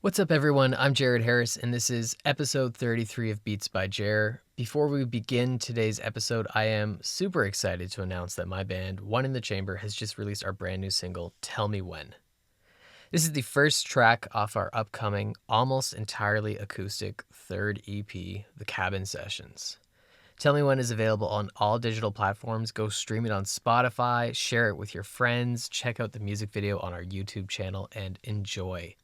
What's up, everyone? I'm Jared Harris, and this is episode 33 of Beats by Jer. Before we begin today's episode, I am super excited to announce that my band, One in the Chamber, has just released our brand new single, Tell Me When. This is the first track off our upcoming, almost entirely acoustic third EP, The Cabin Sessions. Tell Me When is available on all digital platforms. Go stream it on Spotify, share it with your friends, check out the music video on our YouTube channel, and enjoy.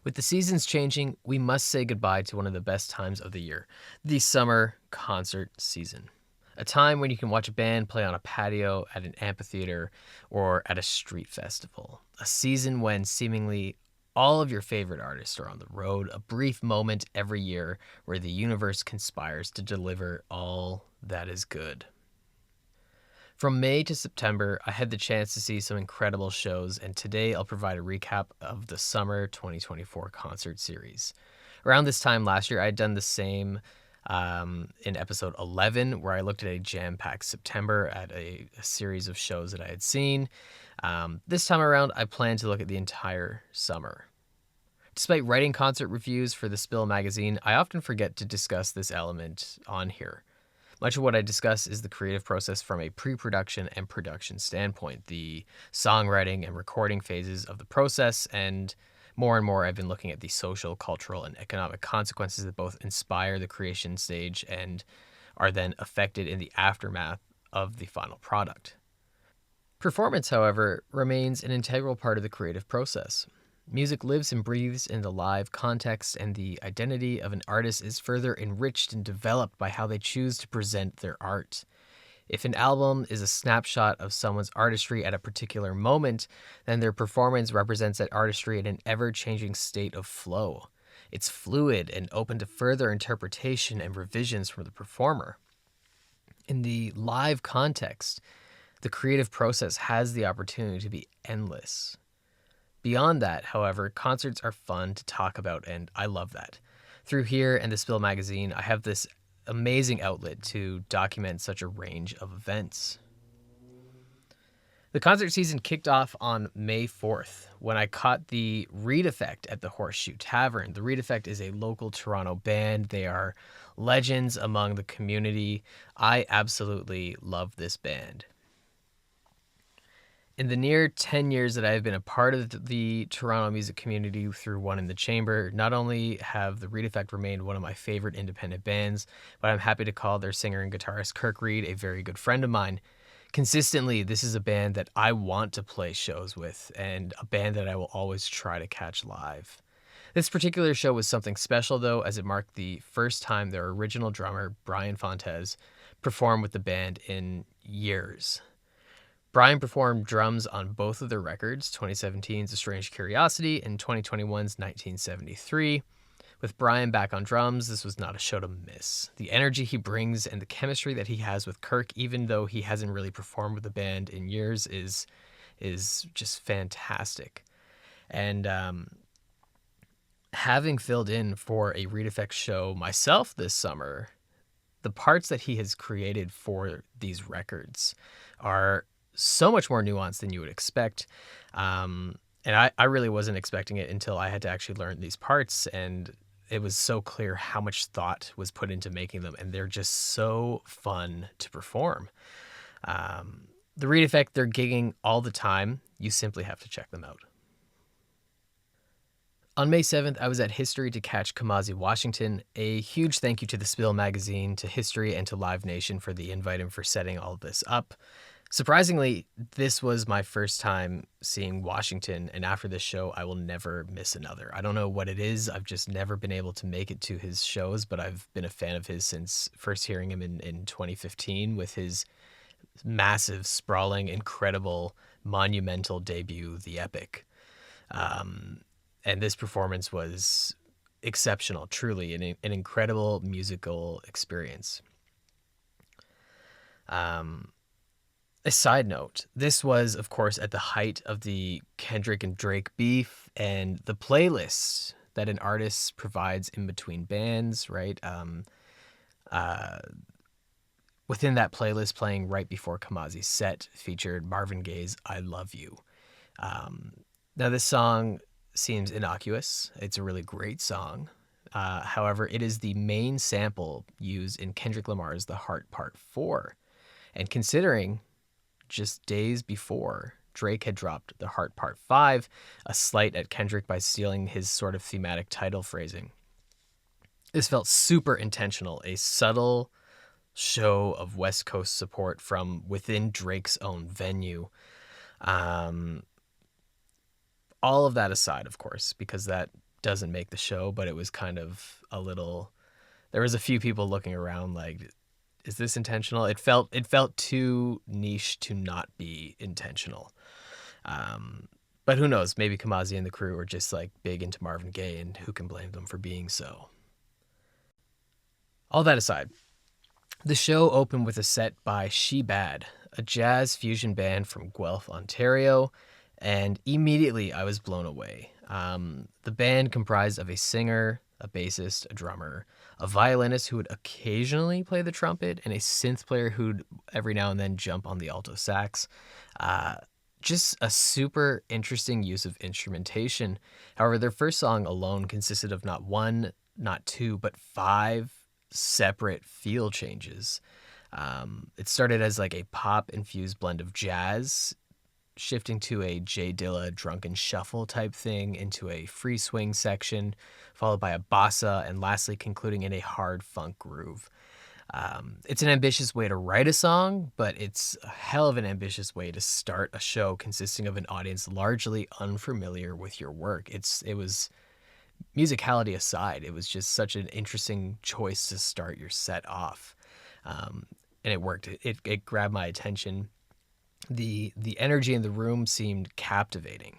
With the seasons changing, we must say goodbye to one of the best times of the year, the summer concert season. A time when you can watch a band play on a patio, at an amphitheater, or at a street festival. A season when seemingly all of your favorite artists are on the road, a brief moment every year where the universe conspires to deliver all that is good. From May to September, I had the chance to see some incredible shows, and today I'll provide a recap of the summer 2024 concert series. Around this time last year, I had done the same in episode 11, where I looked at a jam-packed September at a series of shows that I had seen. This time around, I plan to look at the entire summer. Despite writing concert reviews for the Spill magazine, I often forget to discuss this element on here. Much of what I discuss is the creative process from a pre-production and production standpoint, the songwriting and recording phases of the process, and more I've been looking at the social, cultural, and economic consequences that both inspire the creation stage and are then affected in the aftermath of the final product. Performance, however, remains an integral part of the creative process. Music lives and breathes in the live context, and the identity of an artist is further enriched and developed by how they choose to present their art. If an album is a snapshot of someone's artistry at a particular moment, then their performance represents that artistry in an ever-changing state of flow. It's fluid and open to further interpretation and revisions from the performer. In the live context, the creative process has the opportunity to be endless. Beyond that, however, concerts are fun to talk about, and I love that. Through here and the Spill magazine, I have this amazing outlet to document such a range of events. The concert season kicked off on May 4th when I caught the Reed Effect at the Horseshoe Tavern. The Reed Effect is a local Toronto band. They are legends among the community. I absolutely love this band. In the near 10 years that I have been a part of the Toronto music community through One in the Chamber, not only have the Reed Effect remained one of my favorite independent bands, but I'm happy to call their singer and guitarist Kirk Reed a very good friend of mine. Consistently, this is a band that I want to play shows with, and a band that I will always try to catch live. This particular show was something special, though, as it marked the first time their original drummer, Brian Fontes, performed with the band in years. Brian performed drums on both of their records, 2017's A Strange Curiosity and 2021's 1973. With Brian back on drums, this was not a show to miss. The energy he brings and the chemistry that he has with Kirk, even though he hasn't really performed with the band in years, is just fantastic. And having filled in for a Reed Effect show myself this summer, the parts that he has created for these records are so much more nuanced than you would expect. And I really wasn't expecting it until I had to actually learn these parts, and it was so clear how much thought was put into making them, and they're just so fun to perform. The Reed Effect, they're gigging all the time. You simply have to check them out. On May 7th, I was at History to catch Kamasi Washington. A huge thank you to the Spill magazine, to History, and to Live Nation for the invite and for setting all this up. Surprisingly, this was my first time seeing Washington, and after this show, I will never miss another. I don't know what it is. I've just never been able to make it to his shows, but I've been a fan of his since first hearing him in 2015 with his massive, sprawling, incredible, monumental debut, The Epic. And this performance was exceptional, truly, an incredible musical experience. A side note, this was, of course, at the height of the Kendrick and Drake beef, and the playlists that an artist provides in between bands, right? Within that playlist, playing right before Kamasi's set, featured Marvin Gaye's I Love You. Now, this song seems innocuous. It's a really great song. However, it is the main sample used in Kendrick Lamar's The Heart Part 4. And considering just days before, Drake had dropped The Heart Part 5, a slight at Kendrick by stealing his sort of thematic title phrasing. This felt super intentional, a subtle show of West Coast support from within Drake's own venue. All of that aside, of course, because that doesn't make the show, but it was kind of a little. There was a few people looking around like, is this intentional? It felt too niche to not be intentional. But who knows? Maybe Kamasi and the crew are just like big into Marvin Gaye, and who can blame them for being so? All that aside, the show opened with a set by She Bad, a jazz fusion band from Guelph, Ontario, and immediately I was blown away. The band comprised of a singer, a bassist, a drummer, a violinist who would occasionally play the trumpet, and a synth player who'd every now and then jump on the alto sax. Just a super interesting use of instrumentation. However, their first song alone consisted of not one, not two, but 5 separate feel changes. It started as like a pop-infused blend of jazz, shifting to a J Dilla drunken shuffle type thing into a free swing section, followed by a bossa, and lastly concluding in a hard funk groove. It's an ambitious way to write a song, but it's a hell of an ambitious way to start a show consisting of an audience largely unfamiliar with your work. It was, musicality aside, it was just such an interesting choice to start your set off. And it worked. It grabbed my attention. The energy in the room seemed captivating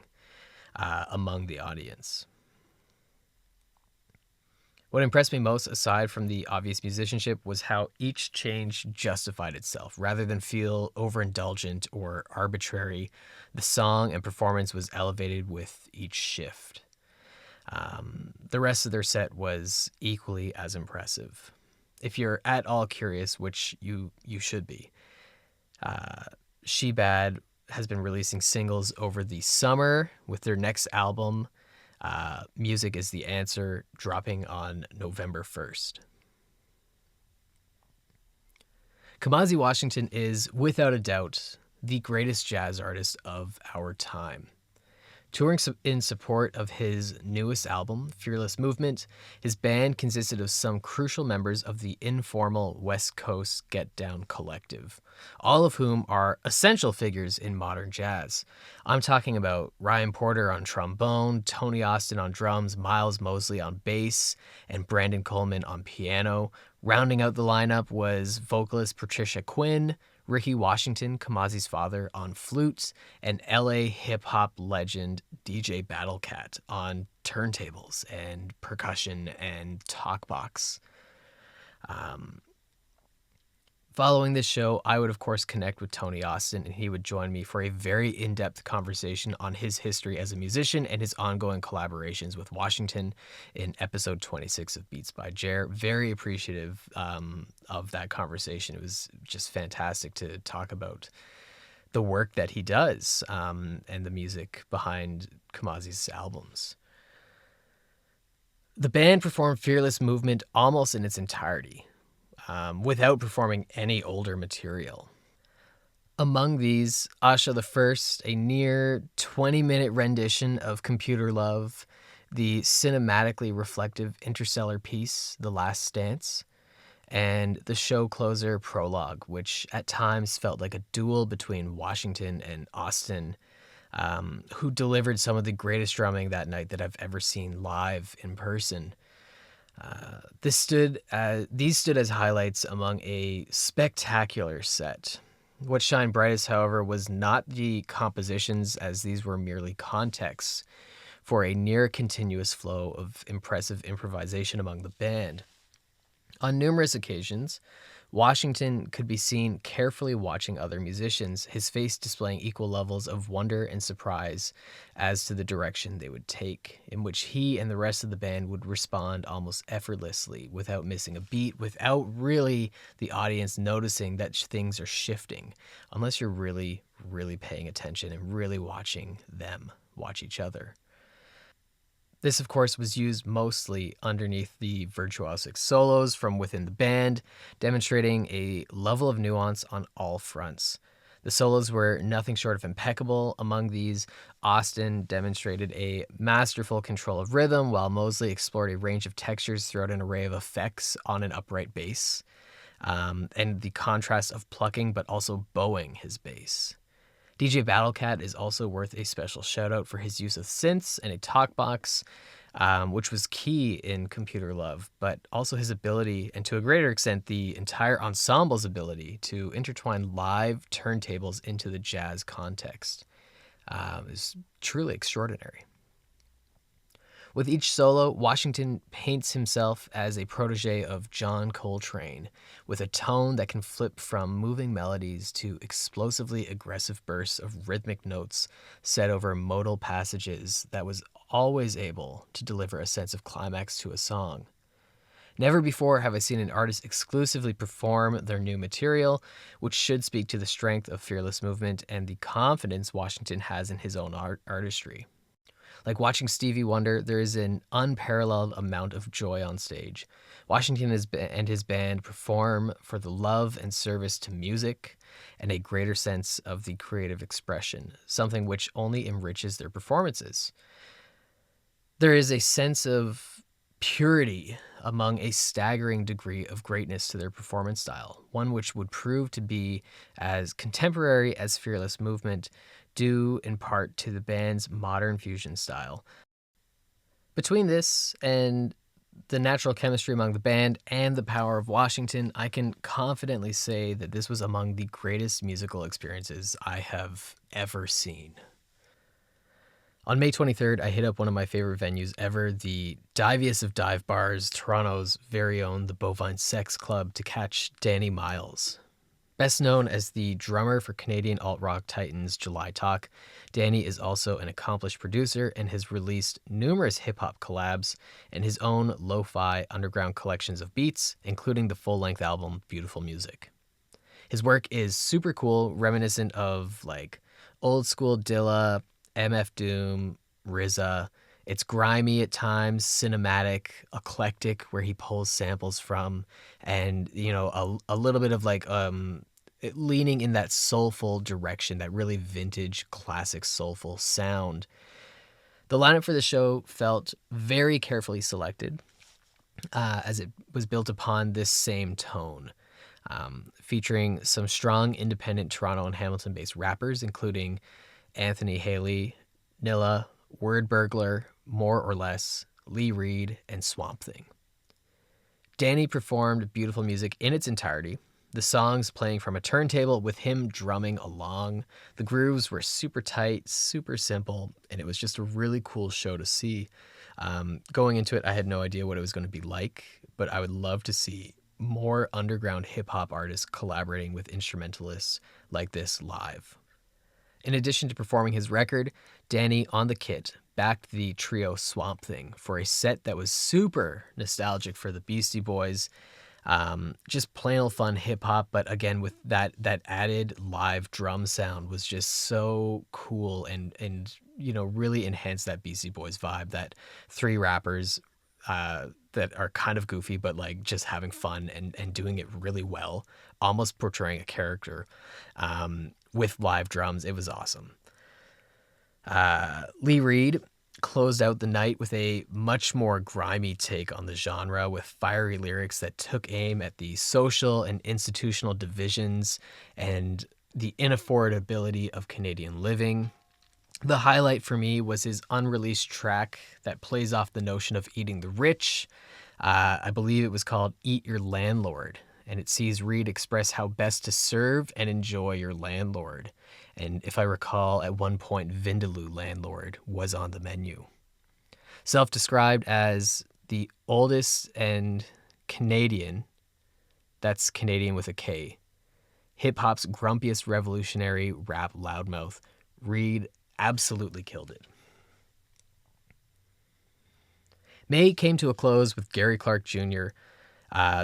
among the audience. What impressed me most, aside from the obvious musicianship, was how each change justified itself. Rather than feel overindulgent or arbitrary, the song and performance was elevated with each shift. The rest of their set was equally as impressive. If you're at all curious, which you should be, She Bad has been releasing singles over the summer, with their next album, Music is the Answer, dropping on November 1st. Kamasi Washington is, without a doubt, the greatest jazz artist of our time. Touring in support of his newest album, Fearless Movement, his band consisted of some crucial members of the informal West Coast Get Down collective, all of whom are essential figures in modern jazz. I'm talking about Ryan Porter on trombone, Tony Austin on drums, Miles Mosley on bass, and Brandon Coleman on piano. Rounding out the lineup was vocalist Patricia Quinn, Ricky Washington, Kamasi's father, on flute, and LA hip-hop legend DJ Battlecat on turntables and percussion and talkbox. Following this show, I would, of course, connect with Tony Austin, and he would join me for a very in-depth conversation on his history as a musician and his ongoing collaborations with Washington in episode 26 of Beats by Jer. Very appreciative of that conversation. It was just fantastic to talk about the work that he does and the music behind Kamasi's albums. The band performed Fearless Movement almost in its entirety, without performing any older material. Among these, Asha the First, a near 20-minute rendition of Computer Love, the cinematically reflective interstellar piece, The Last Dance, and the show closer, Prologue, which at times felt like a duel between Washington and Austin, who delivered some of the greatest drumming that night that I've ever seen live in person. These stood as highlights among a spectacular set. What shined brightest, however, was not the compositions, as these were merely contexts for a near continuous flow of impressive improvisation among the band. On numerous occasions, Washington could be seen carefully watching other musicians, his face displaying equal levels of wonder and surprise as to the direction they would take, in which he and the rest of the band would respond almost effortlessly, without missing a beat, without really the audience noticing that things are shifting, unless you're really, really paying attention and really watching them watch each other. This, of course, was used mostly underneath the virtuosic solos from within the band, demonstrating a level of nuance on all fronts. The solos were nothing short of impeccable. Among these, Austin demonstrated a masterful control of rhythm, while Mosley explored a range of textures throughout an array of effects on an upright bass, and the contrast of plucking but also bowing his bass. DJ Battlecat is also worth a special shout out for his use of synths and a talkbox, which was key in Computer Love, but also his ability, and to a greater extent, the entire ensemble's ability to intertwine live turntables into the jazz context is truly extraordinary. With each solo, Washington paints himself as a protege of John Coltrane, with a tone that can flip from moving melodies to explosively aggressive bursts of rhythmic notes set over modal passages that was always able to deliver a sense of climax to a song. Never before have I seen an artist exclusively perform their new material, which should speak to the strength of Fearless Movement and the confidence Washington has in his own artistry. Like watching Stevie Wonder, there is an unparalleled amount of joy on stage. Washington and his band perform for the love and service to music and a greater sense of the creative expression, something which only enriches their performances. There is a sense of purity among a staggering degree of greatness to their performance style, one which would prove to be as contemporary as Fearless Movement, due in part to the band's modern fusion style. Between this and the natural chemistry among the band and the power of Washington, I can confidently say that this was among the greatest musical experiences I have ever seen. On May 23rd, I hit up one of my favorite venues ever, the diviest of dive bars, Toronto's very own The Bovine Sex Club, to catch Danny Miles. Best known as the drummer for Canadian alt-rock titans July Talk, Danny is also an accomplished producer and has released numerous hip-hop collabs and his own lo-fi underground collections of beats, including the full-length album Beautiful Music. His work is super cool, reminiscent of like old school Dilla, MF Doom, RZA. It's grimy at times, cinematic, eclectic, where he pulls samples from, and a little bit of like leaning in that soulful direction, that really vintage, classic soulful sound. The lineup for the show felt very carefully selected, as it was built upon this same tone, featuring some strong independent Toronto and Hamilton-based rappers, including Anthony Haley, Nilla, Word Burglar, More or Less, Lee Reed, and Swamp Thing. Danny performed Beautiful Music in its entirety, the songs playing from a turntable with him drumming along. The grooves were super tight, super simple, and it was just a really cool show to see. Going into it, I had no idea what it was going to be like, but I would love to see more underground hip-hop artists collaborating with instrumentalists like this live. In addition to performing his record, Danny on the kit backed the trio Swamp Thing for a set that was super nostalgic for the Beastie Boys. Just plain old fun hip hop, but again with that added live drum sound was just so cool and really enhanced that Beastie Boys vibe. That three rappers that are kind of goofy, but like just having fun and doing it really well, almost portraying a character. With live drums. It was awesome. Lee Reed closed out the night with a much more grimy take on the genre, with fiery lyrics that took aim at the social and institutional divisions and the inaffordability of Canadian living. The highlight for me was his unreleased track that plays off the notion of eating the rich. I believe it was called Eat Your Landlord, and it sees Reed express how best to serve and enjoy your landlord. And if I recall, at one point, Vindaloo Landlord was on the menu. Self-described as the oldest and Canadian, that's Canadian with a K, hip-hop's grumpiest revolutionary rap loudmouth, Reed absolutely killed it. May came to a close with Gary Clark Jr.,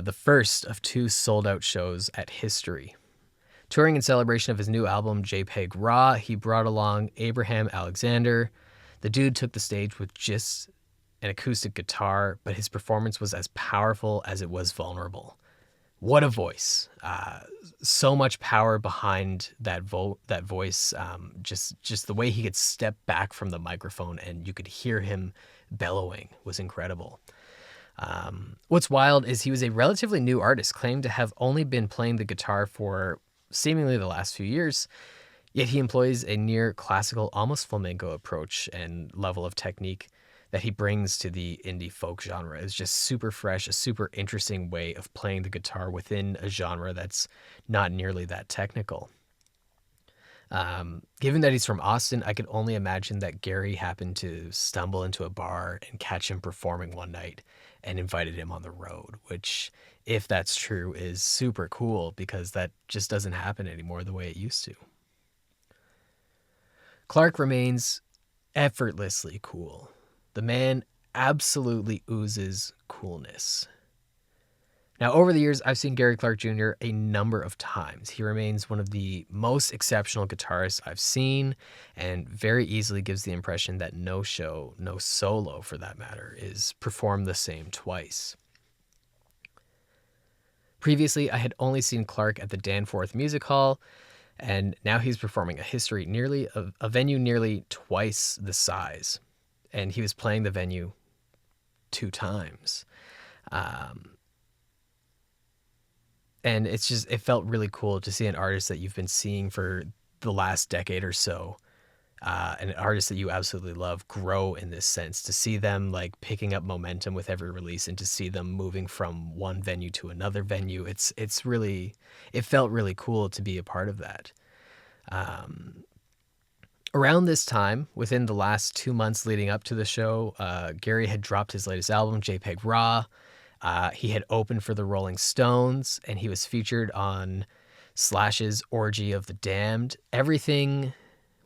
the first of two sold-out shows at History. Touring in celebration of his new album, JPEG Raw, he brought along Abraham Alexander. The dude took the stage with just an acoustic guitar, but his performance was as powerful as it was vulnerable. What a voice. So much power behind that voice. Just the way he could step back from the microphone and you could hear him bellowing was incredible. What's wild is he was a relatively new artist, claimed to have only been playing the guitar for seemingly the last few years, yet he employs a near classical, almost flamenco approach and level of technique that he brings to the indie folk genre. Is just super fresh, a super interesting way of playing the guitar within a genre that's not nearly that technical. Given that he's from Austin, I could only imagine that Gary happened to stumble into a bar and catch him performing one night and invited him on the road, which, if that's true, is super cool because that just doesn't happen anymore the way it used to. Clark remains effortlessly cool. The man absolutely oozes coolness. Now, over the years, I've seen Gary Clark Jr. a number of times. He remains one of the most exceptional guitarists I've seen and very easily gives the impression that no show, no solo for that matter, is performed the same twice. Previously, I had only seen Clark at the Danforth Music Hall, and now he's performing a venue nearly twice the size. And he was playing the venue 2 times. And it felt really cool to see an artist that you've been seeing for the last decade or so, and an artist that you absolutely love grow in this sense, to see them like picking up momentum with every release and to see them moving from one venue to another venue. It felt really cool to be a part of that. Around this time, within the last 2 months leading up to the show, Gary had dropped his latest album, JPEG Raw. He had opened for the Rolling Stones, and he was featured on Slash's Orgy of the Damned. Everything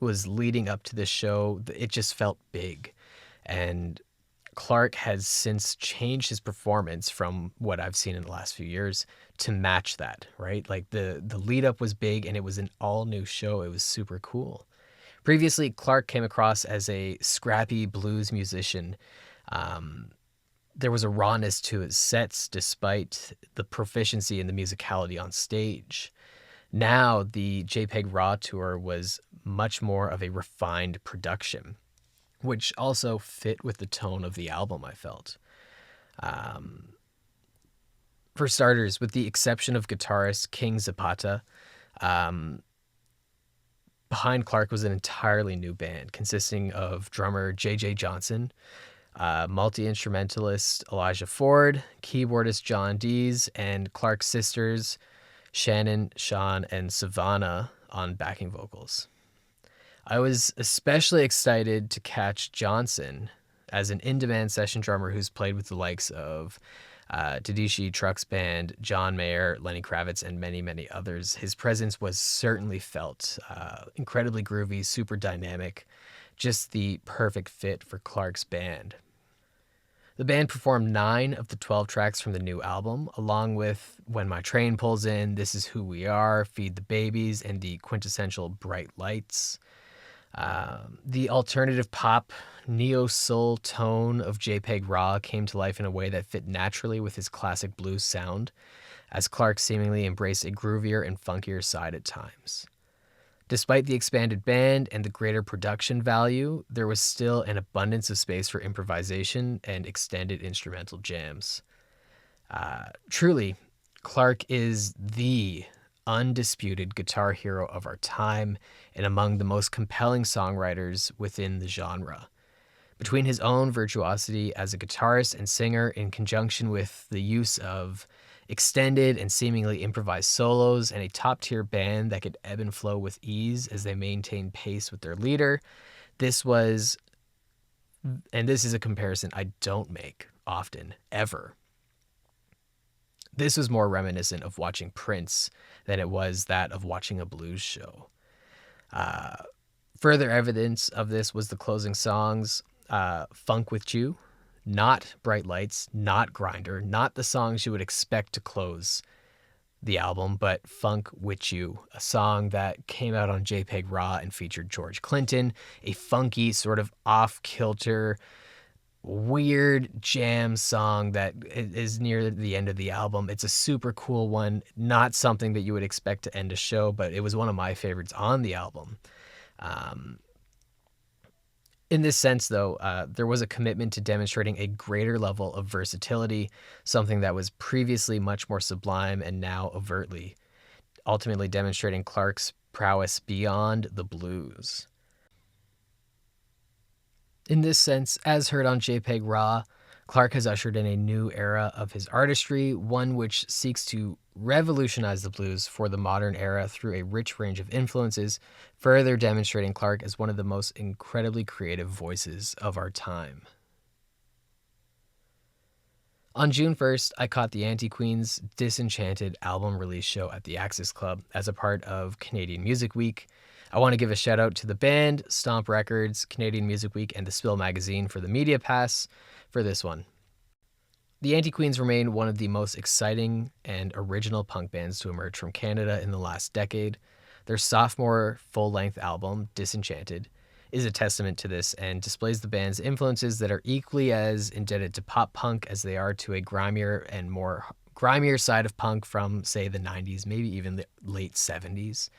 was leading up to this show. It just felt big. And Clark has since changed his performance from what I've seen in the last few years to match that, right? Like the lead up was big, and it was an all new show. It was super cool. Previously, Clark came across as a scrappy blues musician. There was a rawness to his sets despite the proficiency in the musicality on stage. Now, the JPEG Raw tour was much more of a refined production, which also fit with the tone of the album, I felt. For starters, with the exception of guitarist King Zapata, behind Clark was an entirely new band consisting of drummer J.J. Johnson, multi-instrumentalist Elijah Ford, keyboardist John Dees, and Clark's sisters Shannon, Sean, and Savannah on backing vocals. I was especially excited to catch Johnson as an in-demand session drummer who's played with the likes of Tedeschi Trucks Band, John Mayer, Lenny Kravitz, and many, many others. His presence was certainly felt. Incredibly groovy, super dynamic, just the perfect fit for Clark's band. The band performed 9 of the 12 tracks from the new album, along with When My Train Pulls In, This Is Who We Are, Feed the Babies, and the quintessential Bright Lights. The alternative pop, neo-soul tone of JPEG Raw came to life in a way that fit naturally with his classic blues sound, as Clark seemingly embraced a groovier and funkier side at times. Despite the expanded band and the greater production value, there was still an abundance of space for improvisation and extended instrumental jams. Truly, Clark is the undisputed guitar hero of our time and among the most compelling songwriters within the genre. Between his own virtuosity as a guitarist and singer in conjunction with the use of extended and seemingly improvised solos and a top-tier band that could ebb and flow with ease as they maintained pace with their leader, this is a comparison I don't make often, ever. This was more reminiscent of watching Prince than it was that of watching a blues show. Further evidence of this was the closing songs, Funk With You, not Bright Lights, not Grinder, not the songs you would expect to close the album, but Funk With You, a song that came out on JPEG Raw and featured George Clinton, a funky sort of off-kilter weird jam song that is near the end of the album. It's a super cool one, not something that you would expect to end a show, but it was one of my favorites on the album. Um, in this sense, though, there was a commitment to demonstrating a greater level of versatility, something that was previously much more sublime and now overtly, ultimately demonstrating Clark's prowess beyond the blues. In this sense, as heard on JPEG Raw, Clark has ushered in a new era of his artistry, one which seeks to revolutionize the blues for the modern era through a rich range of influences, further demonstrating Clark as one of the most incredibly creative voices of our time. On June 1st, I caught the Anti-Queen's Disenchanted album release show at the Axis Club as a part of Canadian Music Week. I want to give a shout out to the band, Stomp Records, Canadian Music Week, and The Spill magazine for the media pass for this one. The Anti-Queens remain one of the most exciting and original punk bands to emerge from Canada in the last decade. Their sophomore full-length album, Disenchanted, is a testament to this and displays the band's influences that are equally as indebted to pop punk as they are to a grimier side of punk from, say, the 90s, maybe even the late 70s,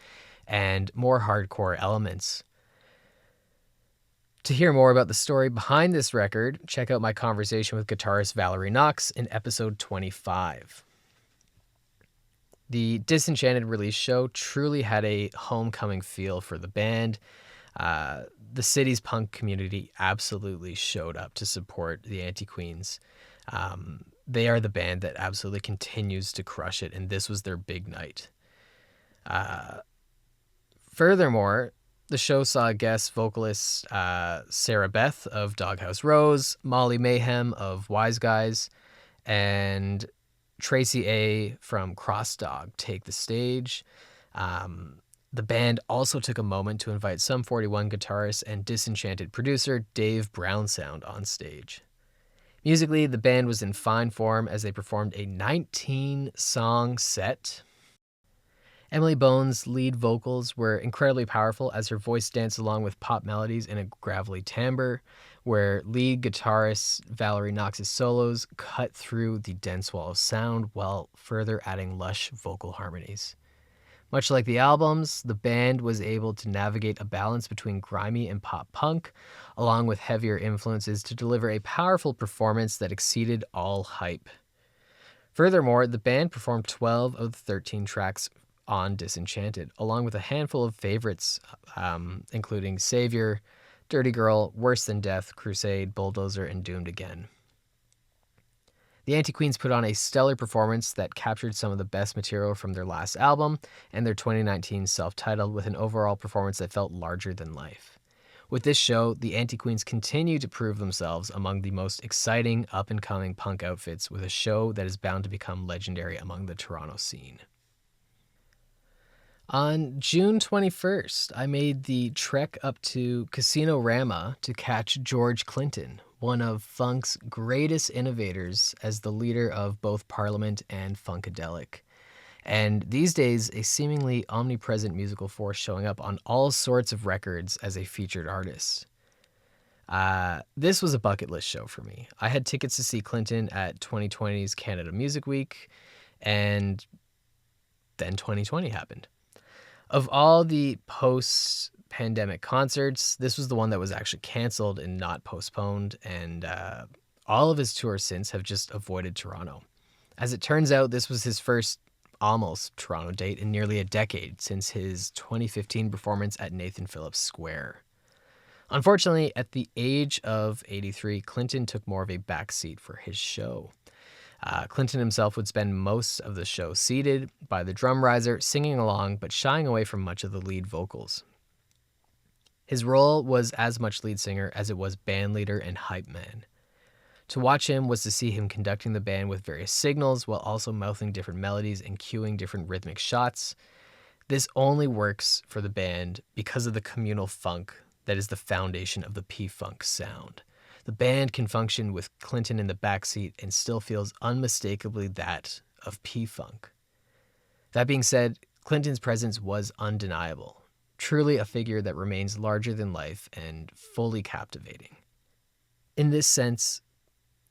and more hardcore elements. To hear more about the story behind this record, check out my conversation with guitarist Valerie Knox in episode 25. The Disenchanted release show truly had a homecoming feel for the band. The city's punk community absolutely showed up to support the Anti-Queens. They are the band that absolutely continues to crush it, and this was their big night. Furthermore, the show saw guest vocalist Sarah Beth of Doghouse Rose, Molly Mayhem of Wise Guys, and Tracy A. from Cross Dog take the stage. The band also took a moment to invite Sum 41 guitarist and Disenchanted producer Dave Brownsound on stage. Musically, the band was in fine form as they performed a 19-song set. Emily Bones' lead vocals were incredibly powerful as her voice danced along with pop melodies in a gravelly timbre, where lead guitarist Valerie Knox's solos cut through the dense wall of sound while further adding lush vocal harmonies. Much like the albums, the band was able to navigate a balance between grimy and pop punk, along with heavier influences to deliver a powerful performance that exceeded all hype. Furthermore, the band performed 12 of the 13 tracks on Disenchanted, along with a handful of favorites, including Savior, Dirty Girl, Worse Than Death, Crusade, Bulldozer, and Doomed Again. The Anti-Queens put on a stellar performance that captured some of the best material from their last album and their 2019 self-titled, with an overall performance that felt larger than life. With this show, the Anti-Queens continue to prove themselves among the most exciting up-and-coming punk outfits, with a show that is bound to become legendary among the Toronto scene. On June 21st, I made the trek up to Casino Rama to catch George Clinton, one of funk's greatest innovators as the leader of both Parliament and Funkadelic. And these days, a seemingly omnipresent musical force showing up on all sorts of records as a featured artist. This was a bucket list show for me. I had tickets to see Clinton at 2020's Canada Music Week, and then 2020 happened. Of all the post-pandemic concerts, this was the one that was actually canceled and not postponed, and all of his tours since have just avoided Toronto. As it turns out, this was his first almost Toronto date in nearly a decade since his 2015 performance at Nathan Phillips Square. Unfortunately, at the age of 83, Clinton took more of a backseat for his show. Clinton himself would spend most of the show seated by the drum riser, singing along, but shying away from much of the lead vocals. His role was as much lead singer as it was band leader and hype man. To watch him was to see him conducting the band with various signals while also mouthing different melodies and cueing different rhythmic shots. This only works for the band because of the communal funk that is the foundation of the P-Funk sound. The band can function with Clinton in the backseat and still feels unmistakably that of P-Funk. That being said, Clinton's presence was undeniable, truly a figure that remains larger than life and fully captivating. In this sense,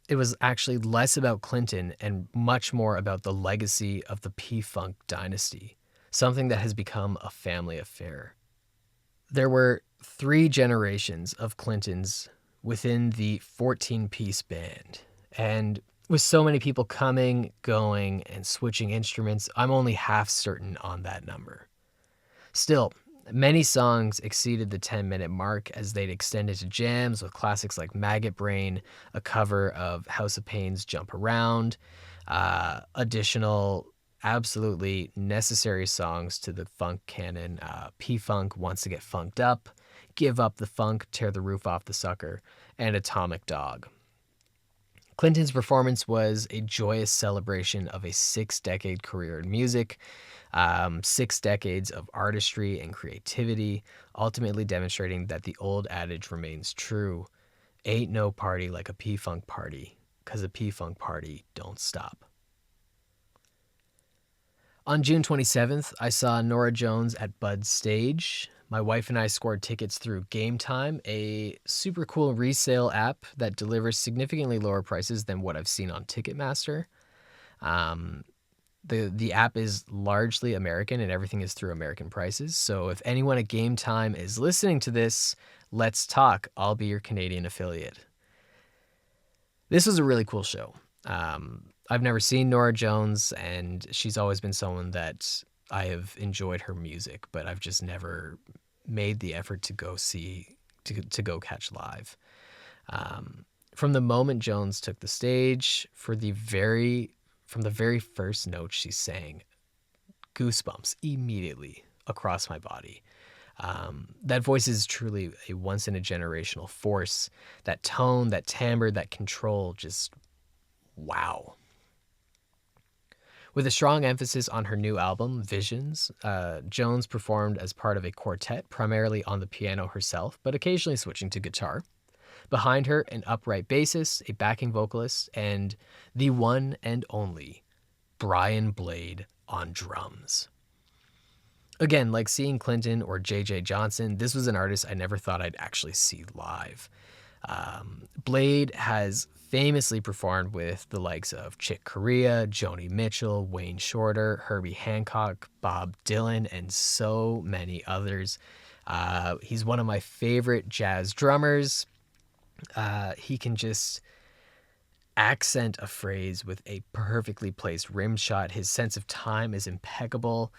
it was actually less about Clinton and much more about the legacy of the P-Funk dynasty, something that has become a family affair. There were 3 generations of Clintons within the 14-piece band, and with so many people coming, going, and switching instruments, I'm only half certain on that number. Still, many songs exceeded the 10-minute mark as they'd extended to jams with classics like Maggot Brain, a cover of House of Pain's Jump Around, additional absolutely necessary songs to the funk canon, P-Funk, Wants to Get Funked Up, Give Up the Funk, Tear the Roof Off the Sucker, and Atomic Dog. Clinton's performance was a joyous celebration of a 6-decade career in music, 6 decades of artistry and creativity, ultimately demonstrating that the old adage remains true. Ain't no party like a P-Funk party, 'cause a P-Funk party don't stop. On June 27th, I saw Norah Jones at Bud's stage. My wife and I scored tickets through Game Time, a super cool resale app that delivers significantly lower prices than what I've seen on Ticketmaster. The app is largely American and everything is through American prices. So if anyone at Game Time is listening to this, let's talk. I'll be your Canadian affiliate. This was a really cool show. I've never seen Norah Jones, and she's always been someone that I have enjoyed her music, but I've just never made the effort to go go catch live. From the moment Jones took the stage, from the very first note she sang, goosebumps immediately across my body. That voice is truly a once-in-a-generational force. That tone, that timbre, that control, just wow. With a strong emphasis on her new album, Visions, Jones performed as part of a quartet, primarily on the piano herself, but occasionally switching to guitar. Behind her, an upright bassist, a backing vocalist, and the one and only Brian Blade on drums. Again, like seeing Clinton or J.J. Johnson, this was an artist I never thought I'd actually see live. Blade has famously performed with the likes of Chick Corea, Joni Mitchell, Wayne Shorter, Herbie Hancock, Bob Dylan, and so many others. He's one of my favorite jazz drummers. He can just accent a phrase with a perfectly placed rim shot. His sense of time is impeccable.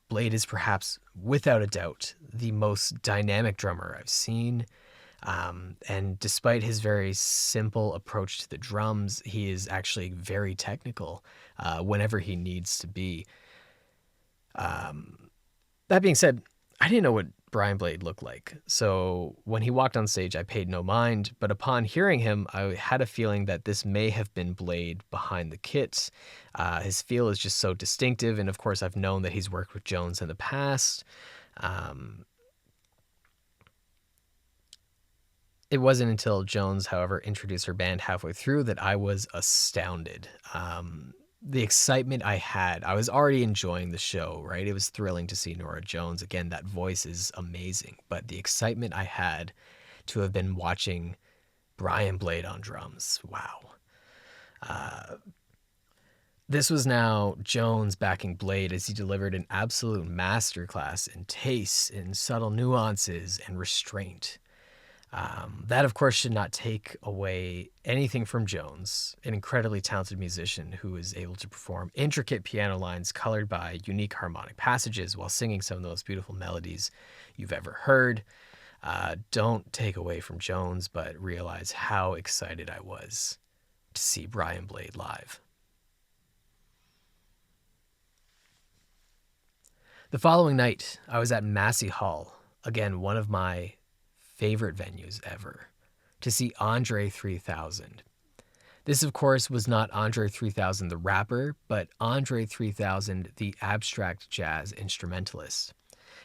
Blade is perhaps, without a doubt, the most dynamic drummer I've seen. And despite his very simple approach to the drums, he is actually very technical whenever he needs to be. That being said, I didn't know what Brian Blade looked like. So when he walked on stage, I paid no mind. But upon hearing him, I had a feeling that this may have been Blade behind the kit. His feel is just so distinctive. And of course, I've known that he's worked with Jones in the past. It wasn't until Jones, however, introduced her band halfway through that I was astounded. The excitement I had, I was already enjoying the show, right? It was thrilling to see Norah Jones. Again, that voice is amazing. But the excitement I had to have been watching Brian Blade on drums, wow. This was now Jones backing Blade as he delivered an absolute masterclass in taste, in subtle nuances, and restraint. That, of course, should not take away anything from Jones, an incredibly talented musician who is able to perform intricate piano lines colored by unique harmonic passages while singing some of the most beautiful melodies you've ever heard. Don't take away from Jones, but realize how excited I was to see Brian Blade live. The following night, I was at Massey Hall, again, one of my favorite venues ever, to see André 3000. This, of course, was not André 3000 the rapper, but André 3000 the abstract jazz instrumentalist.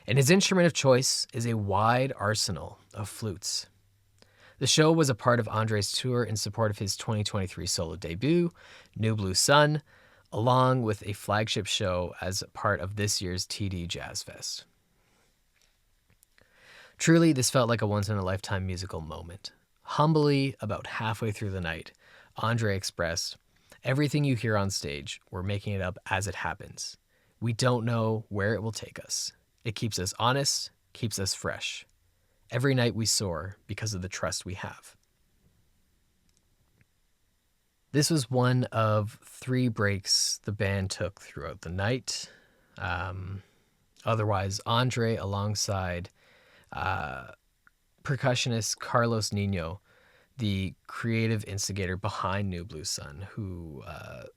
And his instrument of choice is a wide arsenal of flutes. The show was a part of André's tour in support of his 2023 solo debut, New Blue Sun, along with a flagship show as part of this year's TD Jazz Fest. Truly, this felt like a once-in-a-lifetime musical moment. Humbly, about halfway through the night, André expressed, "Everything you hear on stage, we're making it up as it happens. We don't know where it will take us. It keeps us honest, keeps us fresh. Every night we soar because of the trust we have." This was one of 3 breaks the band took throughout the night. Otherwise, André, alongside percussionist Carlos Nino, the creative instigator behind New Blue Sun, who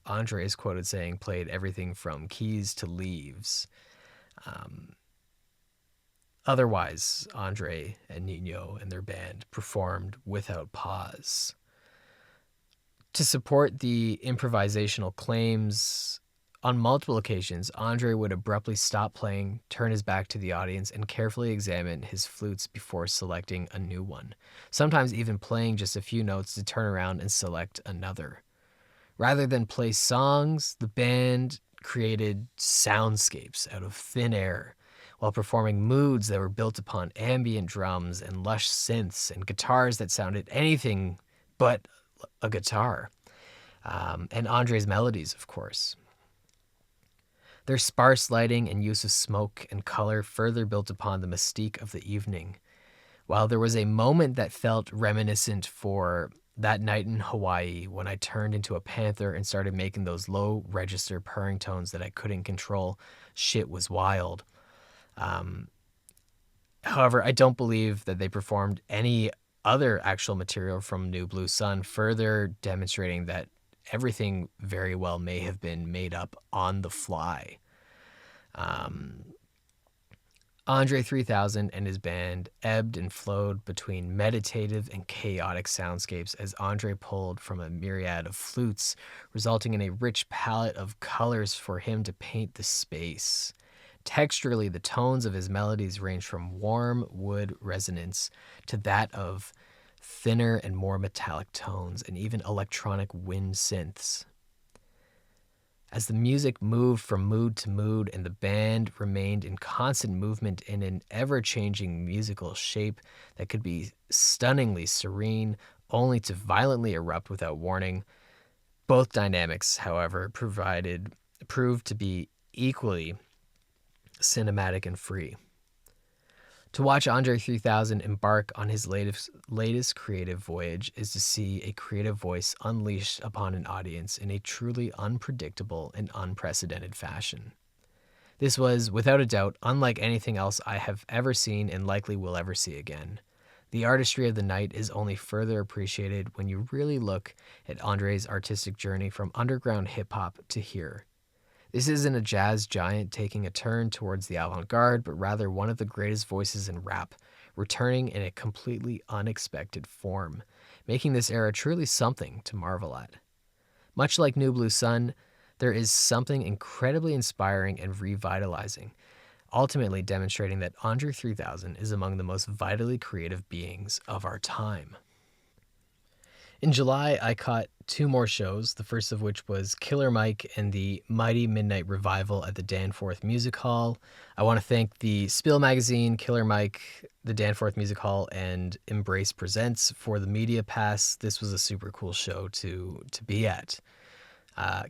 André is quoted saying played everything from keys to leaves. Otherwise, André and Nino and their band performed without pause. To support the improvisational claims, on multiple occasions, André would abruptly stop playing, turn his back to the audience, and carefully examine his flutes before selecting a new one, sometimes even playing just a few notes to turn around and select another. Rather than play songs, the band created soundscapes out of thin air while performing moods that were built upon ambient drums and lush synths and guitars that sounded anything but a guitar, and André's melodies, of course. Their sparse lighting and use of smoke and color further built upon the mystique of the evening. While there was a moment that felt reminiscent for that night in Hawaii when I turned into a panther and started making those low register purring tones that I couldn't control, shit was wild. However, I don't believe that they performed any other actual material from New Blue Sun, further demonstrating that everything very well may have been made up on the fly. André 3000 and his band ebbed and flowed between meditative and chaotic soundscapes as André pulled from a myriad of flutes, resulting in a rich palette of colors for him to paint the space. Texturally, the tones of his melodies range from warm wood resonance to that of thinner and more metallic tones and even electronic wind synths. As the music moved from mood to mood and the band remained in constant movement in an ever-changing musical shape that could be stunningly serene, only to violently erupt without warning, both dynamics, however, proved to be equally cinematic and free. To watch André 3000 embark on his latest creative voyage is to see a creative voice unleashed upon an audience in a truly unpredictable and unprecedented fashion. This was, without a doubt, unlike anything else I have ever seen and likely will ever see again. The artistry of the night is only further appreciated when you really look at André's artistic journey from underground hip-hop to here. This isn't a jazz giant taking a turn towards the avant-garde, but rather one of the greatest voices in rap, returning in a completely unexpected form, making this era truly something to marvel at. Much like New Blue Sun, there is something incredibly inspiring and revitalizing, ultimately demonstrating that André 3000 is among the most vitally creative beings of our time. In July, I caught 2 more shows, the first of which was Killer Mike and the Mighty Midnight Revival at the Danforth Music Hall. I want to thank the Spill Magazine, Killer Mike, the Danforth Music Hall, and Embrace Presents for the media pass. This was a super cool show to be at.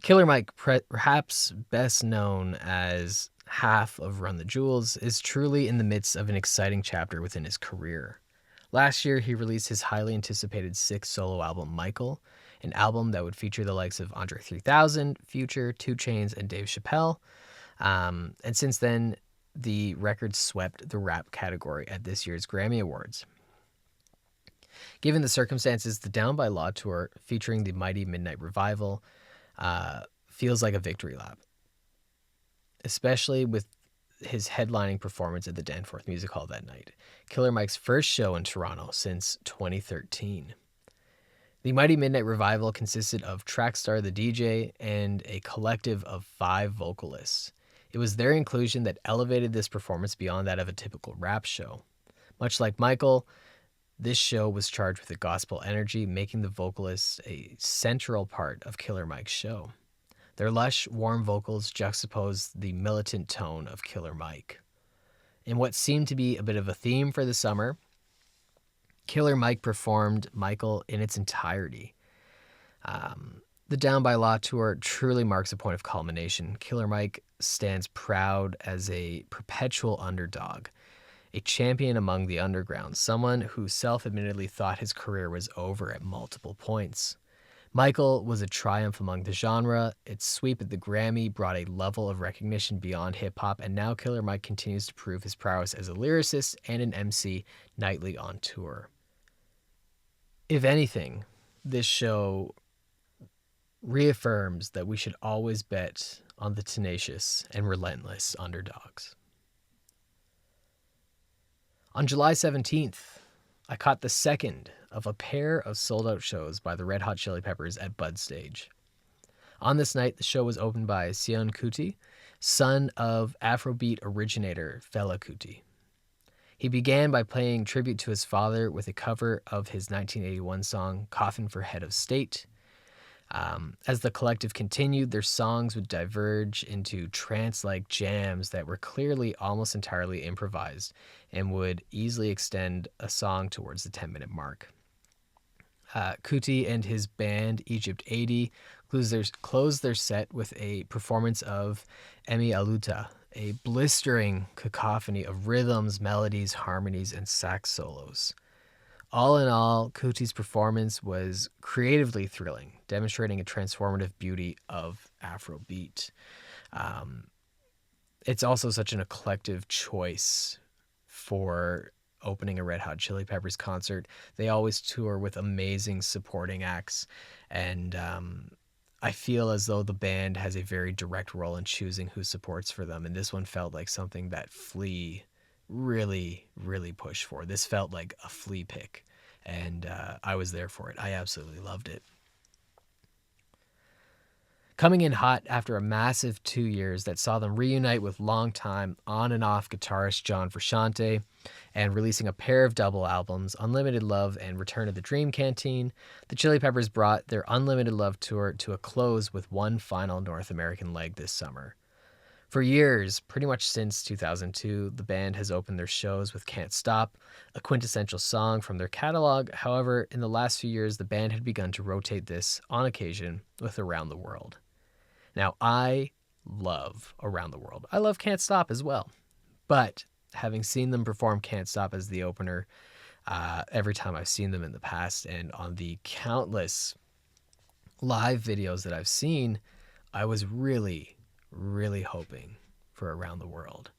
Killer Mike, perhaps best known as half of Run the Jewels, is truly in the midst of an exciting chapter within his career. Last year, he released his highly anticipated 6th solo album, Michael, an album that would feature the likes of André 3000, Future, 2 Chainz, and Dave Chappelle. And since then, the record swept the rap category at this year's Grammy Awards. Given the circumstances, the Down by Law tour featuring the Mighty Midnight Revival feels like a victory lap, especially with his headlining performance at the Danforth Music Hall that night, Killer Mike's first show in Toronto since 2013. The Mighty Midnight Revival consisted of Trackstar the DJ and a collective of 5 vocalists. It was their inclusion that elevated this performance beyond that of a typical rap show. Much like Michael, this show was charged with a gospel energy, making the vocalists a central part of Killer Mike's show. Their lush, warm vocals juxtaposed the militant tone of Killer Mike. In what seemed to be a bit of a theme for the summer, Killer Mike performed Michael in its entirety. The Down by Law tour truly marks a point of culmination. Killer Mike stands proud as a perpetual underdog, a champion among the underground, someone who self-admittedly thought his career was over at multiple points. Michael was a triumph among the genre. Its sweep at the Grammy brought a level of recognition beyond hip-hop, and now Killer Mike continues to prove his prowess as a lyricist and an MC nightly on tour. If anything, this show reaffirms that we should always bet on the tenacious and relentless underdogs. On July 17th, I caught the second of a pair of sold-out shows by the Red Hot Chili Peppers at Bud Stage. On this night, the show was opened by Seun Kuti, son of Afrobeat originator Fela Kuti. He began by paying tribute to his father with a cover of his 1981 song, Coffin for Head of State. As the collective continued, their songs would diverge into trance-like jams that were clearly almost entirely improvised and would easily extend a song towards the 10-minute mark. Kuti and his band, Egypt 80, closed their set with a performance of Emi Aluta, a blistering cacophony of rhythms, melodies, harmonies, and sax solos. All in all, Kuti's performance was creatively thrilling, demonstrating a transformative beauty of Afrobeat. It's also such an eclectic choice for opening a Red Hot Chili Peppers concert. They always tour with amazing supporting acts, and I feel as though the band has a very direct role in choosing who supports for them, and this one felt like something that Flea really, really pushed for. This felt like a Flea pick, and I was there for it. I absolutely loved it. Coming in hot after a massive 2 years that saw them reunite with longtime on and off guitarist John Frusciante and releasing a pair of double albums, Unlimited Love and Return of the Dream Canteen, the Chili Peppers brought their Unlimited Love tour to a close with one final North American leg this summer. For years, pretty much since 2002, the band has opened their shows with Can't Stop, a quintessential song from their catalog. However, in the last few years, the band had begun to rotate this on occasion with Around the World. Now, I love Around the World. I love Can't Stop as well. But having seen them perform Can't Stop as the opener every time I've seen them in the past, and on the countless live videos that I've seen, I was really hoping for Around the World.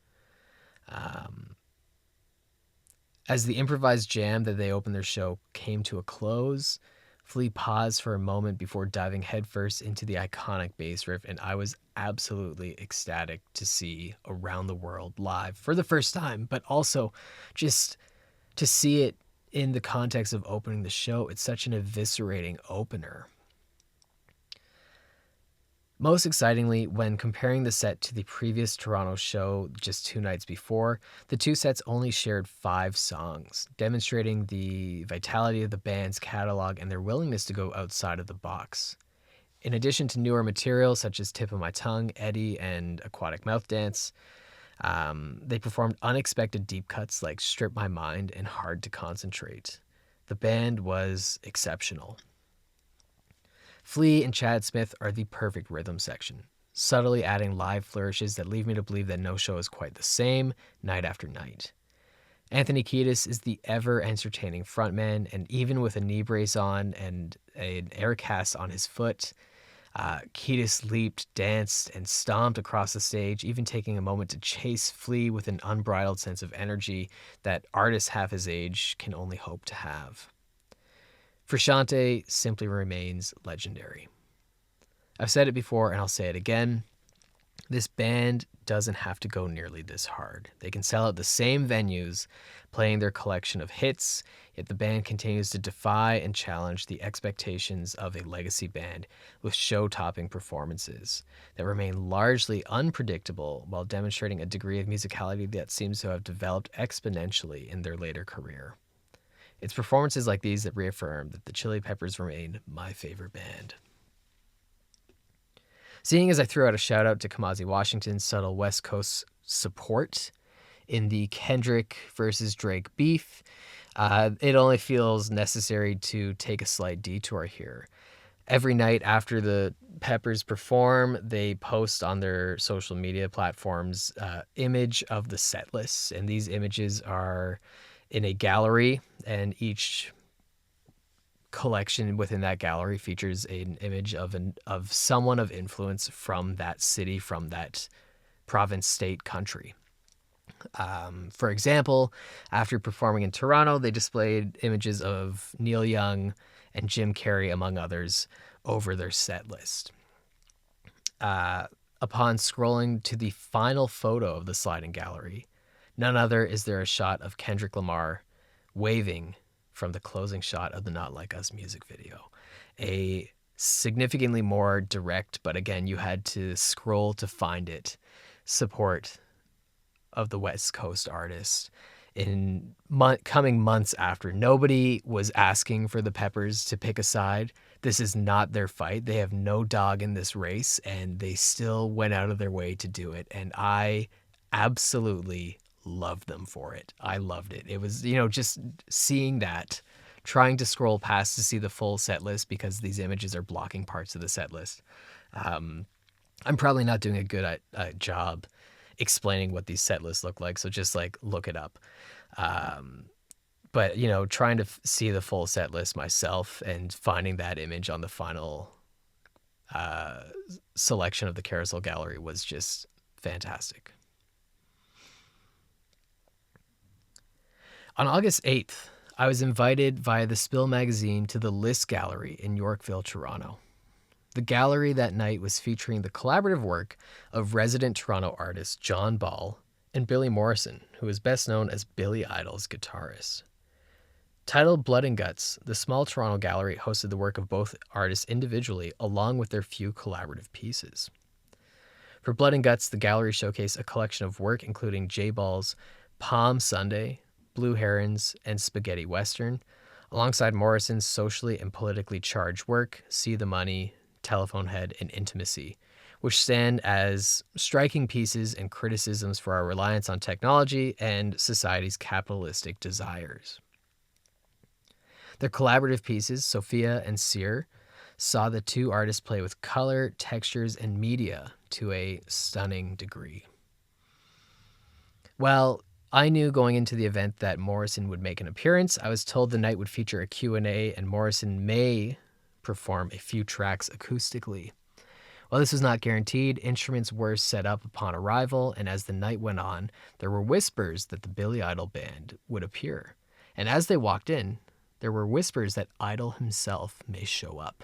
As the improvised jam that they opened their show came to a close, Flea paused for a moment before diving headfirst into the iconic bass riff, and I was absolutely ecstatic to see Around the World live for the first time, but also just to see it in the context of opening the show. It's such an eviscerating opener. Most excitingly, when comparing the set to the previous Toronto show just 2 nights before, the two sets only shared 5 songs, demonstrating the vitality of the band's catalog and their willingness to go outside of the box. In addition to newer material such as Tip of My Tongue, Eddie, and Aquatic Mouth Dance, they performed unexpected deep cuts like Strip My Mind and Hard to Concentrate. The band was exceptional. Flea and Chad Smith are the perfect rhythm section, subtly adding live flourishes that leave me to believe that no show is quite the same night after night. Anthony Kiedis is the ever-entertaining frontman, and even with a knee brace on and an air cast on his foot, Kiedis leaped, danced, and stomped across the stage, even taking a moment to chase Flea with an unbridled sense of energy that artists half his age can only hope to have. Frusciante simply remains legendary. I've said it before and I'll say it again. This band doesn't have to go nearly this hard. They can sell out the same venues, playing their collection of hits, yet the band continues to defy and challenge the expectations of a legacy band with show-topping performances that remain largely unpredictable while demonstrating a degree of musicality that seems to have developed exponentially in their later career. It's performances like these that reaffirm that the Chili Peppers remain my favorite band. Seeing as I threw out a shout out to Kamasi Washington's subtle West Coast support in the Kendrick versus Drake beef, It only feels necessary to take a slight detour here. Every night after the Peppers perform, they post on their social media platforms image of the set lists, and these images are in a gallery, and each collection within that gallery features an image of someone of influence from that city, from that province, state, country. For example, after performing in Toronto, they displayed images of Neil Young and Jim Carrey, among others, over their set list. Upon scrolling to the final photo of the sliding gallery, none other is there a shot of Kendrick Lamar waving from the closing shot of the Not Like Us music video. A significantly more direct, but again, you had to scroll to find it, support of the West Coast artist in coming months after. Nobody was asking for the Peppers to pick a side. This is not their fight. They have no dog in this race, and they still went out of their way to do it. And I absolutely loved them for it. I loved it. It was, just seeing that, trying to scroll past to see the full set list because these images are blocking parts of the set list. I'm probably not doing a good job explaining what these set lists look like, so just look it up. But trying to see the full set list myself and finding that image on the final selection of the Carousel Gallery was just fantastic. On August 8th, I was invited via the Spill magazine to the List Gallery in Yorkville, Toronto. The gallery that night was featuring the collaborative work of resident Toronto artist John Ball and Billy Morrison, who is best known as Billy Idol's guitarist. Titled Blood and Guts, the small Toronto gallery hosted the work of both artists individually along with their few collaborative pieces. For Blood and Guts, the gallery showcased a collection of work including J Ball's Palm Sunday, Blue Herons, and Spaghetti Western, alongside Morrison's socially and politically charged work, See the Money, Telephone Head, and Intimacy, which stand as striking pieces and criticisms for our reliance on technology and society's capitalistic desires. Their collaborative pieces, Sophia and Sear, saw the two artists play with color, textures, and media to a stunning degree. Well, I knew going into the event that Morrison would make an appearance. I was told the night would feature a Q&A and Morrison may perform a few tracks acoustically. While this was not guaranteed, instruments were set up upon arrival, and as the night went on, there were whispers that the Billy Idol band would appear. And as they walked in, there were whispers that Idol himself may show up.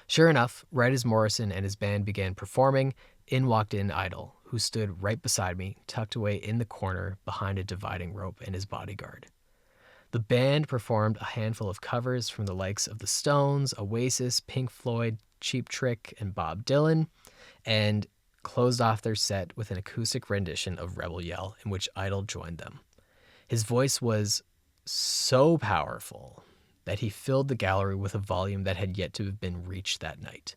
Sure enough, right as Morrison and his band began performing, in walked in Idol, who stood right beside me, tucked away in the corner behind a dividing rope and his bodyguard. The band performed a handful of covers from the likes of the Stones, Oasis, Pink Floyd, Cheap Trick, and Bob Dylan, and closed off their set with an acoustic rendition of Rebel Yell in which Idol joined them. His voice was so powerful that he filled the gallery with a volume that had yet to have been reached that night.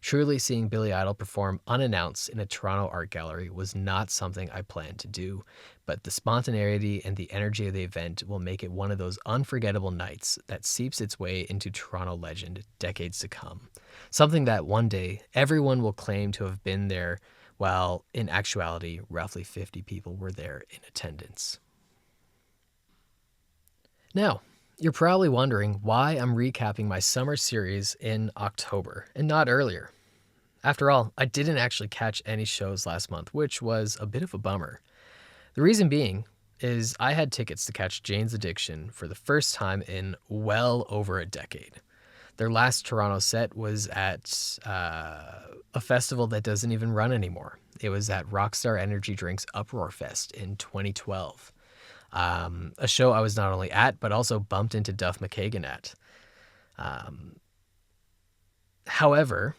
Truly, seeing Billy Idol perform unannounced in a Toronto art gallery was not something I planned to do, but the spontaneity and the energy of the event will make it one of those unforgettable nights that seeps its way into Toronto legend decades to come. Something that one day everyone will claim to have been there, while in actuality, roughly 50 people were there in attendance. Now, you're probably wondering why I'm recapping my summer series in October and not earlier. After all, I didn't actually catch any shows last month, which was a bit of a bummer. The reason being is I had tickets to catch Jane's Addiction for the first time in well over a decade. Their last Toronto set was at a festival that doesn't even run anymore. It was at Rockstar Energy Drink's Uproar Fest in 2012. A show I was not only at, but also bumped into Duff McKagan at. However,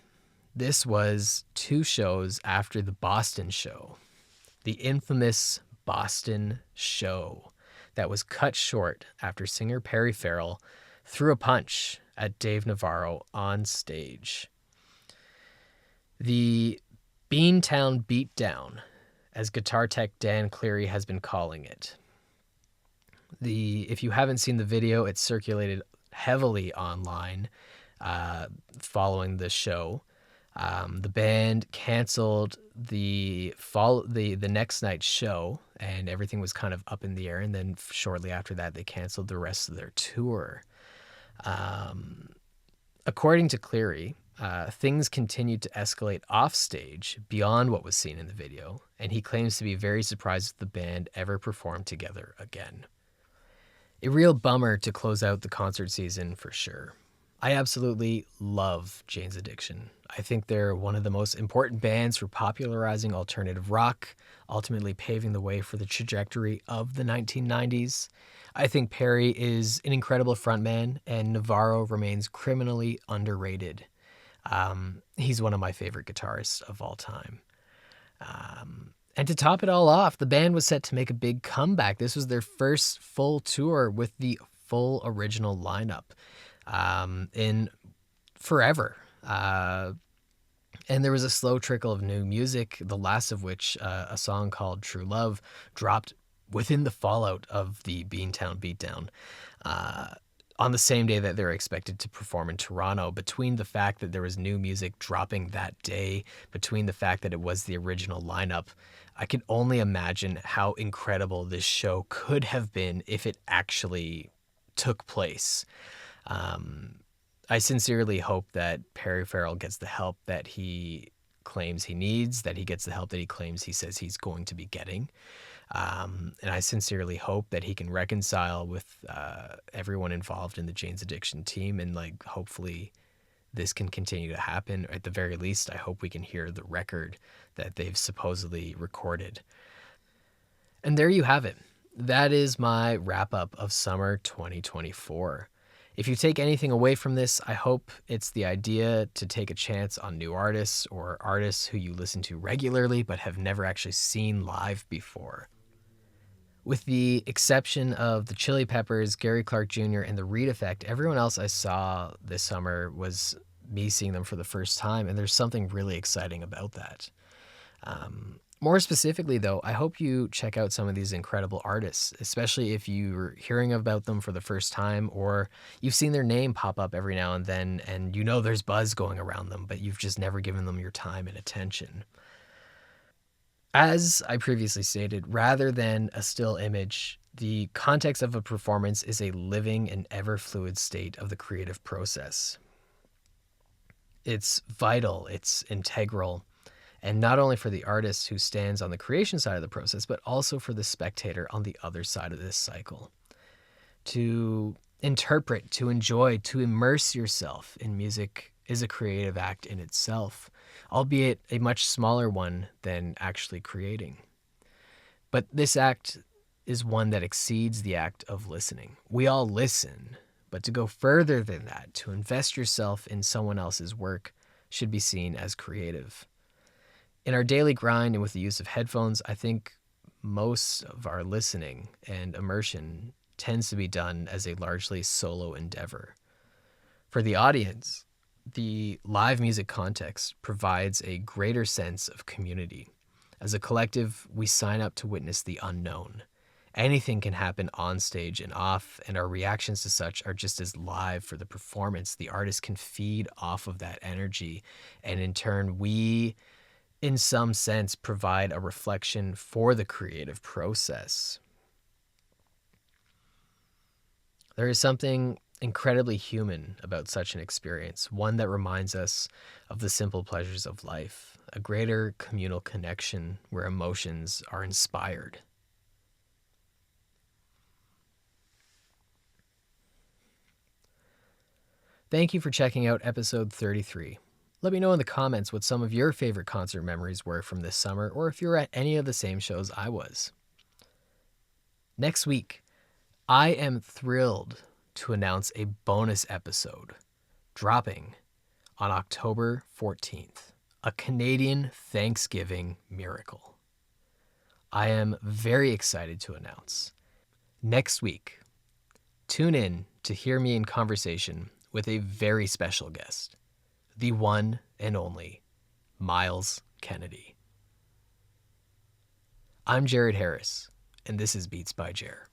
this was 2 shows after the Boston show, the infamous Boston show that was cut short after singer Perry Farrell threw a punch at Dave Navarro on stage. The Beantown Beatdown, as guitar tech Dan Cleary has been calling it. If you haven't seen the video, it's circulated heavily online following the show. The band canceled the next night's show, and everything was kind of up in the air. And then shortly after that, they canceled the rest of their tour. According to Cleary, things continued to escalate off stage beyond what was seen in the video, and he claims to be very surprised if the band ever performed together again. A real bummer to close out the concert season for sure. I absolutely love Jane's Addiction. I think they're one of the most important bands for popularizing alternative rock, ultimately paving the way for the trajectory of the 1990s. I think Perry is an incredible frontman, and Navarro remains criminally underrated. He's one of my favorite guitarists of all time. And to top it all off, the band was set to make a big comeback. This was their first full tour with the full original lineup in forever. And there was a slow trickle of new music, the last of which, a song called True Love, dropped within the fallout of the Beantown Beatdown. On the same day that they're expected to perform in Toronto, between the fact that there was new music dropping that day, between the fact that it was the original lineup, I can only imagine how incredible this show could have been if it actually took place. I sincerely hope that Perry Farrell gets the help that he claims he needs, that he gets the help that he claims he says he's going to be getting. And I sincerely hope that he can reconcile with everyone involved in the Jane's Addiction team, and like hopefully this can continue to happen. At the very least, I hope we can hear the record that they've supposedly recorded. And there you have it. That is my wrap up of summer 2024. If you take anything away from this, I hope it's the idea to take a chance on new artists or artists who you listen to regularly but have never actually seen live before. With the exception of the Chili Peppers, Gary Clark Jr., and the Reed Effect, everyone else I saw this summer was me seeing them for the first time, and there's something really exciting about that. More specifically, though, I hope you check out some of these incredible artists, especially if you're hearing about them for the first time, or you've seen their name pop up every now and then, and you know there's buzz going around them, but you've just never given them your time and attention. As I previously stated, rather than a still image, the context of a performance is a living and ever-fluid state of the creative process. It's vital, it's integral, and not only for the artist who stands on the creation side of the process, but also for the spectator on the other side of this cycle. To interpret, to enjoy, to immerse yourself in music is a creative act in itself, albeit a much smaller one than actually creating. But this act is one that exceeds the act of listening. We all listen, but to go further than that, to invest yourself in someone else's work, should be seen as creative. In our daily grind and with the use of headphones, I think most of our listening and immersion tends to be done as a largely solo endeavor. For the audience, the live music context provides a greater sense of community. As a collective, we sign up to witness the unknown. Anything can happen on stage and off, and our reactions to such are just as live for the performance. The artist can feed off of that energy, and in turn, we, in some sense, provide a reflection for the creative process. There is something incredibly human about such an experience, one that reminds us of the simple pleasures of life, a greater communal connection where emotions are inspired. Thank you for checking out episode 33. Let me know in the comments what some of your favorite concert memories were from this summer, or if you were at any of the same shows I was. Next week, I am thrilled to announce a bonus episode dropping on October 14th, a Canadian Thanksgiving miracle. I am very excited to announce. Next week, tune in to hear me in conversation with a very special guest, the one and only Miles Kennedy. I'm Jared Harris, and this is Beats by Jer.